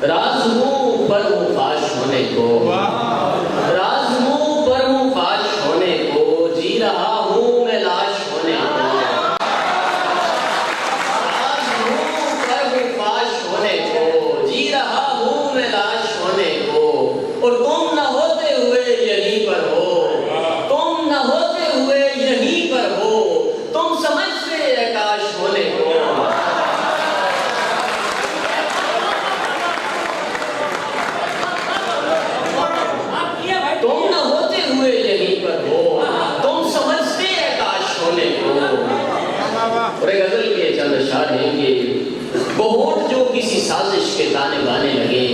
राज हूँ पर हूँ फाश होने को, राज हूँ पर हूँ फाश होने को, जी रहा हूँ मैं लाश होने को। राज हूँ पर हूँ फाश होने को, जी रहा हूँ मैं लाश होने को। और तुम न होते हुए यहीं पर हो, तुम न होते हुए यहीं पर हो, तुम समझते आकाश होने को। तुम न होते हुए यहीं पर हो, तुम समझते आकाश होने को। और एक गजल के चंद अशआर हैं कि वो होंठ जो किसी साजिश के ताने बाने लगे,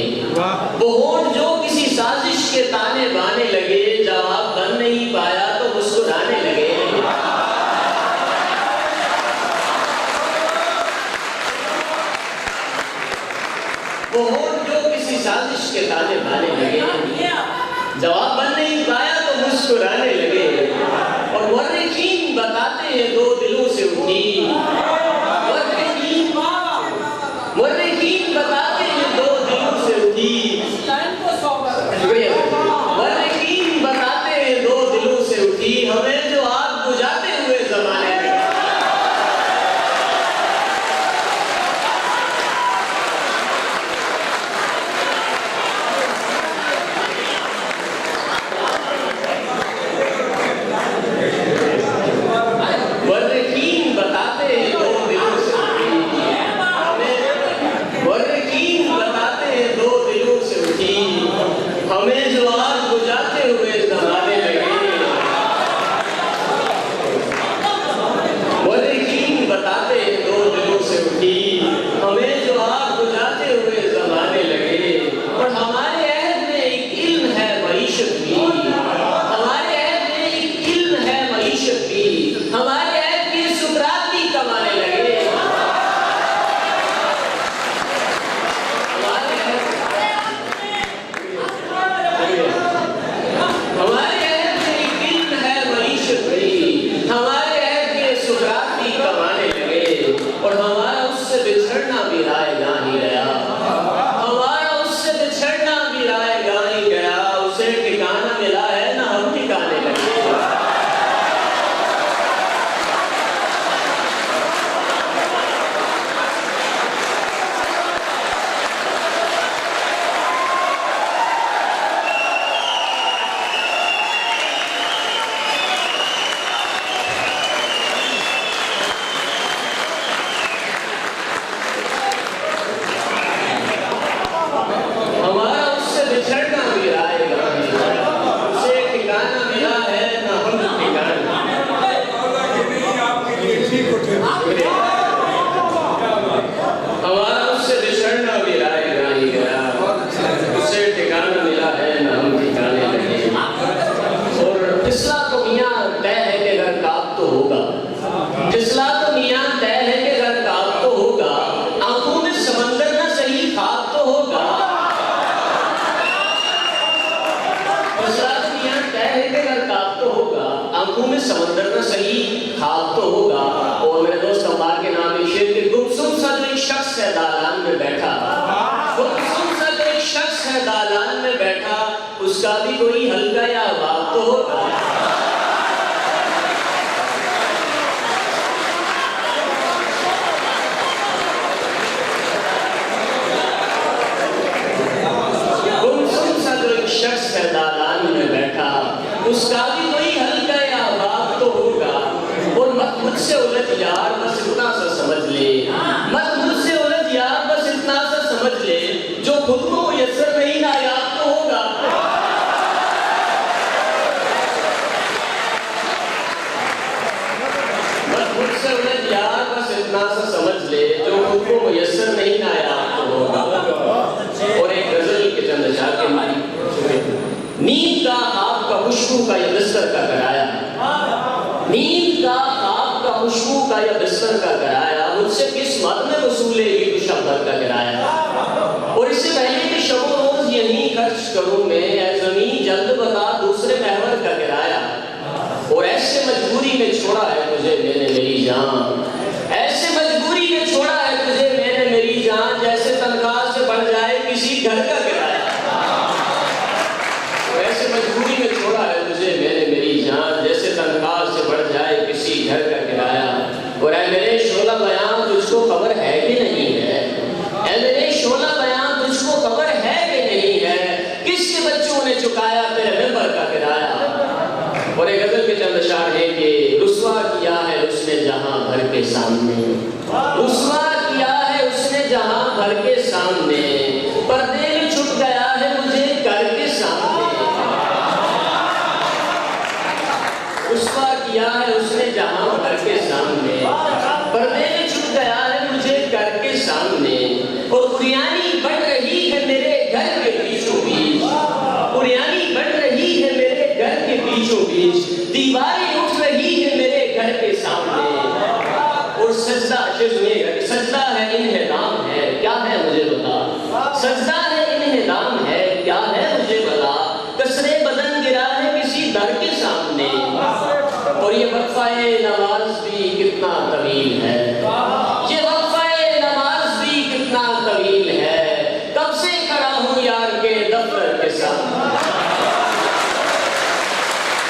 वो होंठ जो किसी साजिश के ताने बाने लगे, जवाब बन नहीं पाया तो मुस्कुराने लगे। वो होंठ जो किसी साजिश के ताने बाने लगे, जवाब बन नहीं पाया तो मुस्कुराने लगे। और मुर्रिखीन बताते हैं दो दिलों से उठी, मुर्रिखीन बताते हैं दो दिलों से उठी, मुर्रिखीन बताते हैं दो दिलों से उठी, हमें जो आग बुझाते हुए जमाने में। मुर्रिखीन बताते हैं दो दिलों से उठी, मुर्रिखीन बताते हैं दो दिलों से उठी, हमें जो आग बुझाते हुए जमाने लगे। मुर्रिखीन बताते हैं दो दिलों से उठी, हमें जो आग बुझाते हुए जमाने लगे। और हमारे अहद में एक इल्म है मईशत भी, हमारे अहद में एक इल्म है मईशत भी, हमारे अहद के सुकरात भी कमाने लगे। हमारे अहद में एक इल्म है मईशत भी, हमारे अहद के सुकरात भी कमाने लगे। और हमारा उससे बिछड़ना भी रायगा ही गया, हमारा उससे बिछड़ना भी रायगा ही गया, उसे ठिकाना मिला है ना हम ठिकाने लगे। हमारा उससे बिछड़ना भी रायगा ही गया, उसे ठिकाना मिला है ना हम ठिकाना। हमारा उससे बिछड़ना भी रायगा ही गया, उसे ठिकाना मिला है ना हम ठिकाने लगे। और फिसला तो मियां तय है कि घर काब तो होगा, फिसला तो मियां तय है कि घर काब तो होगा, आंखों में समंदर ना सही खाब तो होगा। फिसला तो मियां तय है कि घर काब तो होगा, आंखों में समंदर ना सही खाब तो होगा। और मेरे दोस्त अम्बार के नाम एक शेर के गुमसुम सा जो एक शख्स है दालान में बैठा, गुमसुम सा जो एक शख्स है दालान में बैठा, उसका भी कोई हल्का या बात तो होगा। गुमसुम सा जो एक शख्स है दालान में बैठा, उसका भी कोई हल्का या बात तो होगा। और मत मुझसे उलझ यार बस इतना सा समझ ले, मत मुझसे उलझ यार बस इतना सा समझ ले, जो खुद को मुयस्सर नहीं नायाब तो होगा। मत मुझसे उलझ यार बस इतना सा समझ ले, जो खुद को मुयस्सर नहीं नायाब तो होगा। और एक गजल के चंद अशआर के मानी, नींद का ख्वाब का खुशबू का ये बिस्तर का कराया, नींद का ख्वाब का खुशबू का या बिस्तर का कराया, मुझसे किस मद में वसूले ये कुछ शब्द का कराया। और इससे पहले कि शबो रोज यही खर्च करूं मैं, ऐ ज़मीं जल्द बता दूसरे महवर का किराया। और ऐसे मजबूरी में छोड़ा है तुझे मैंने मेरी जान, ऐसे मजबूरी में छोड़ा है तुझे मैंने मेरी जान, जैसे तनख्वाह से बढ़ जाए किसी घर का किराया। वैसे मजबूरी में छोड़ा है तुझे मैंने मेरी जान, जैसे तनख्वाह से बढ़ जाए किसी घर का किराया। और ऐ मेरे शोला बयान तुझको खबर है कि नहीं है, ऐ मेरे शोला बयान तुझको खबर है कि नहीं है, किसके बच्चों ने चुकाया तेरे मेंबर का किराया। और एक गजल के चंद अशार है कि रुस्वा किया है उसने जहां भर के सामने, रुस्वा किया है उसने जहां भर के सामने, पर्दे में छुप गया है मुझे घर के सामने। रुस्वा किया है उसने जहां भर के सामने, पर्दे में छुप गया है मुझे घर के सामने। और कुरियानी बढ़ रही है मेरे घर के बीचों बीच, कुरियानी बढ़ रही है मेरे घर के बीचों बीच, दीवारें उठ रही है मेरे घर के सामने। और सजदा सुनिएगा, सजदा है इन्हिदाम है क्या है मुझे बता, सजदा है इन्हिदाम है क्या है मुझे बता, कसरे बदन गिरा है किसी दर के सामने। और ये वक्फा नवाज भी कितना तवील है,